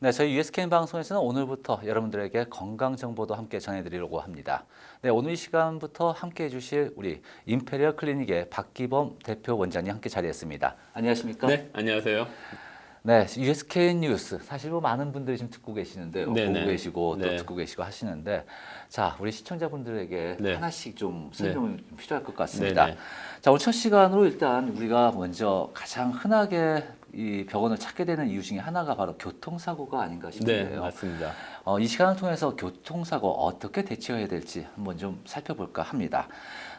네, 저희 USKN 방송에서는 오늘부터 여러분들에게 건강 정보도 함께 전해드리려고 합니다. 네, 오늘 이 시간부터 함께 해주실 우리 임페리얼 클리닉의 박기범 대표 원장님 함께 자리했습니다. 안녕하십니까? 네, 안녕하세요. 네, USKN 뉴스. 사실 뭐 많은 분들이 지금 듣고 계시는데요. 보고 네네. 계시고 또 네. 듣고 계시고 하시는데, 자, 우리 시청자분들에게 네. 하나씩 좀 네. 설명이 좀 필요할 것 같습니다. 네네. 자, 오늘 첫 시간으로 일단 우리가 먼저 가장 흔하게 이 병원을 찾게 되는 이유 중에 하나가 바로 교통사고가 아닌가 네, 싶은데요. 맞습니다. 이 시간을 통해서 교통사고 어떻게 대처해야 될지 한번 좀 살펴볼까 합니다.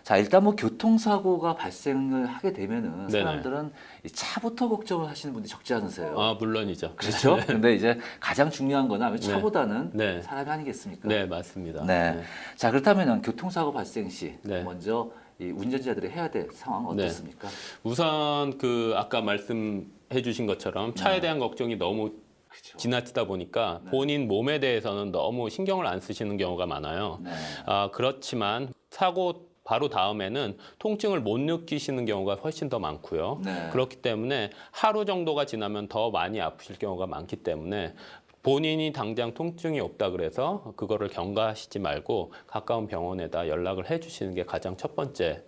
자, 일단 뭐 교통사고가 발생을 하게 되면은 네네. 사람들은 이 차부터 걱정을 하시는 분들이 적지 않으세요. 아, 물론이죠. 그렇죠? 근데 이제 가장 중요한 거는 차보다는 네. 사람이 아니겠습니까? 네, 맞습니다. 네. 네. 자, 그렇다면은 교통사고 발생 시 네. 먼저 이 운전자들이 해야 될 상황은 네. 어떻습니까? 우선 아까 말씀해 주신 것처럼 차에 대한 걱정이 너무 그렇죠. 지나치다 보니까 네. 본인 몸에 대해서는 너무 신경을 안 쓰시는 경우가 많아요. 네. 그렇지만 사고 바로 다음에는 통증을 못 느끼시는 경우가 훨씬 더 많고요. 네. 그렇기 때문에 하루 정도가 지나면 더 많이 아프실 경우가 많기 때문에 본인이 당장 통증이 없다 그래서 그거를 경과하시지 말고 가까운 병원에다 연락을 해 주시는 게 가장 첫 번째로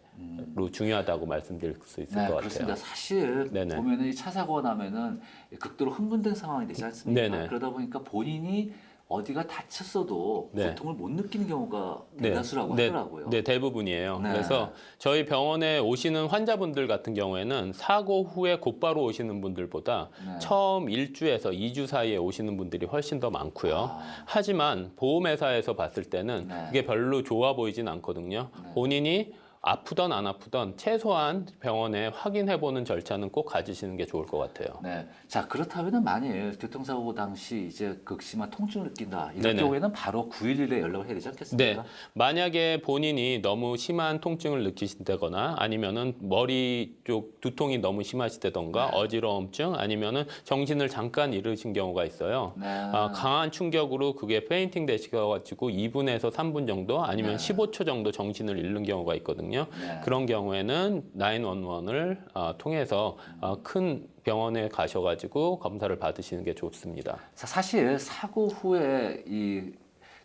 중요하다고 말씀드릴 수 있을 네, 것 그렇습니다. 같아요. 사실 네네. 보면은 이 차 사고가 나면은 극도로 흥분된 상황이 되지 않습니까? 네네. 그러다 보니까 본인이 어디가 다쳤어도 네. 고통을 못 느끼는 경우가 네. 대다수라고 네. 하더라고요. 네, 대부분이에요. 네. 그래서 저희 병원에 오시는 환자분들 같은 경우에는 사고 후에 곧바로 오시는 분들보다 네. 처음 1주에서 2주 사이에 오시는 분들이 훨씬 더 많고요. 아. 하지만 보험회사에서 봤을 때는 네. 그게 별로 좋아 보이진 않거든요. 네. 본인이 아프던 안 아프던 최소한 병원에 확인해보는 절차는 꼭 가지시는 게 좋을 것 같아요. 네. 자, 그렇다면은 만일 교통사고 당시 이제 극심한 통증을 느낀다. 이런 네네. 경우에는 바로 911에 연락을 해야 되지 않겠습니까? 네. 만약에 본인이 너무 심한 통증을 느끼신다거나 아니면은 머리 쪽 두통이 너무 심하시다던가 네. 어지러움증 아니면은 정신을 잠깐 잃으신 경우가 있어요. 네. 강한 충격으로 그게 페인팅 되셔가지고 2분에서 3분 정도 아니면 네. 15초 정도 정신을 잃는 경우가 있거든요. 네. 그런 경우에는 911을 통해서 큰 병원에 가셔가지고 검사를 받으시는 게 좋습니다. 자, 사실 사고 후에 이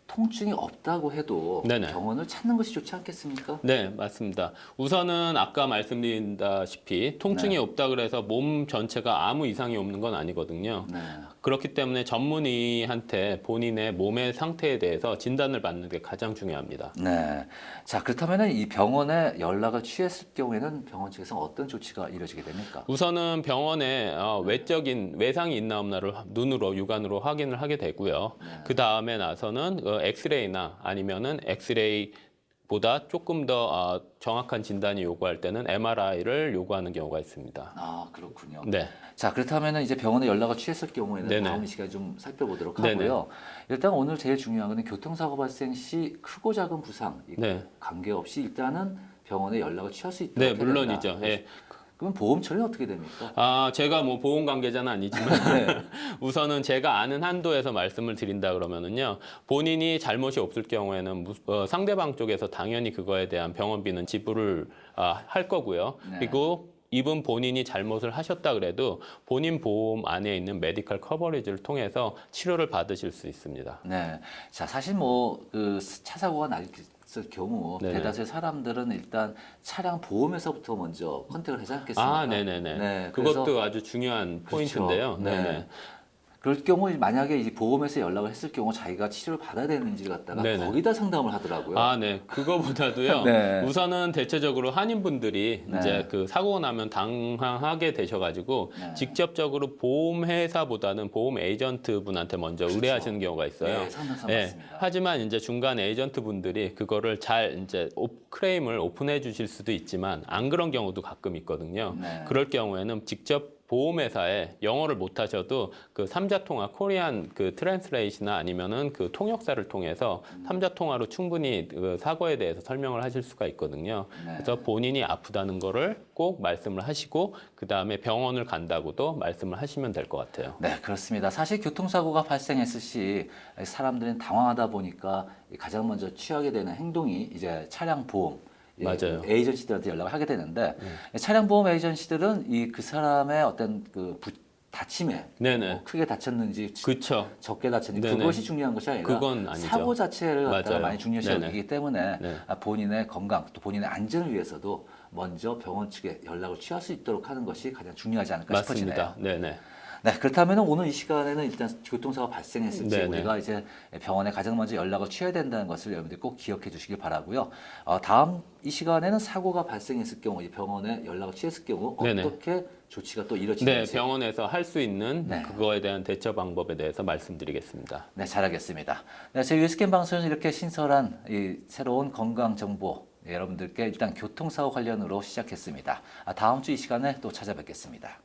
통증이 없다고 해도 네네. 병원을 찾는 것이 좋지 않겠습니까? 네, 맞습니다. 우선은 아까 말씀드린다시피 통증이 네. 없다 그래서 몸 전체가 아무 이상이 없는 건 아니거든요. 네. 그렇기 때문에 전문의한테 본인의 몸의 상태에 대해서 진단을 받는 게 가장 중요합니다. 네. 자, 그렇다면은 이 병원에 연락을 취했을 경우에는 병원 측에서 어떤 조치가 이루어지게 됩니까? 우선은 병원에 외적인 외상이 있나 없나를 눈으로 육안으로 확인을 하게 되고요. 네. 그 다음에 나서는 엑스레이나 아니면은 엑스레이 보다 조금 더 정확한 진단이 요구할 때는 MRI를 요구하는 경우가 있습니다. 아, 그렇군요. 네. 자, 그렇다면은 이제 병원에 연락을 취했을 경우에는 네네. 다음 이 시간에 좀 살펴보도록 네네. 하고요. 일단 오늘 제일 중요한 거는 교통사고 발생 시 크고 작은 부상 네. 관계없이 일단은 병원에 연락을 취할 수 있도록 네, 해야 된다. 물론이죠. 예. 그럼 보험 처리는 어떻게 됩니까? 제가 뭐 보험 관계자는 아니지만 네. 우선은 제가 아는 한도에서 말씀을 드린다 그러면은요. 본인이 잘못이 없을 경우에는 상대방 쪽에서 당연히 그거에 대한 병원비는 지불을 할 거고요. 네. 그리고 이분 본인이 잘못을 하셨다 그래도 본인 보험 안에 있는 메디컬 커버리지를 통해서 치료를 받으실 수 있습니다. 네. 자, 사실 뭐 그 차 사고가 날 경우 네네. 대다수의 사람들은 일단 차량 보험에서부터 먼저 컨택을 하지 않겠습니까? 네네네. 네. 그것도 그래서 아주 중요한 그렇죠. 포인트인데요. 네. 네네. 그럴 경우 만약에 이 보험에서 연락을 했을 경우 자기가 치료를 받아야 되는지를 갖다가 네네. 거기다 상담을 하더라고요. 네. 그거보다도요. 네. 우선은 대체적으로 한인분들이 네. 이제 그 사고가 나면 당황하게 되셔가지고 네. 직접적으로 보험회사보다는 보험 에이전트 분한테 먼저 그렇죠. 의뢰하시는 경우가 있어요. 네, 상담사 예. 맞습니다. 하지만 이제 중간 에이전트 분들이 그거를 잘 이제 크레임을 오픈해 주실 수도 있지만 안 그런 경우도 가끔 있거든요. 네. 그럴 경우에는 직접 보험회사에 영어를 못하셔도 그 삼자통화 코리안 그 트랜스레이시나 아니면은 그 통역사를 통해서 삼자통화로 충분히 그 사고에 대해서 설명을 하실 수가 있거든요. 네. 그래서 본인이 아프다는 거를 꼭 말씀을 하시고 그 다음에 병원을 간다고도 말씀을 하시면 될 것 같아요. 네, 그렇습니다. 사실 교통사고가 발생했을 시 사람들은 당황하다 보니까 가장 먼저 취하게 되는 행동이 이제 차량 보험, 맞아요. 에이전시들한테 연락을 하게 되는데 차량 보험 에이전시들은 그 사람의 어떤 다침에 네네. 크게 다쳤는지 그쵸. 적게 다쳤는지 네네. 그것이 중요한 것이 아니라 그건 아니죠. 사고 자체를 갖다가 맞아요. 많이 중요시 네네. 여기기 때문에 네. 본인의 건강 또 본인의 안전을 위해서도 먼저 병원 측에 연락을 취할 수 있도록 하는 것이 가장 중요하지 않을까 싶어지네요. 맞습니다. 네네. 네, 그렇다면 오늘 이 시간에는 일단 교통사고가 발생했을 때 네네. 우리가 이제 병원에 가장 먼저 연락을 취해야 된다는 것을 여러분들이 꼭 기억해 주시길 바라고요. 다음 이 시간에는 사고가 발생했을 경우 이 병원에 연락을 취했을 경우 네네. 어떻게 조치가 또 네, 이루어지는지 병원에서 할 수 있는 네. 그거에 대한 대처 방법에 대해서 말씀드리겠습니다. 네, 잘하겠습니다. 네, 저희 유스캔 방송은 이렇게 신선한 이 새로운 건강 정보 여러분들께 일단 교통사고 관련으로 시작했습니다. 다음 주 이 시간에 또 찾아뵙겠습니다.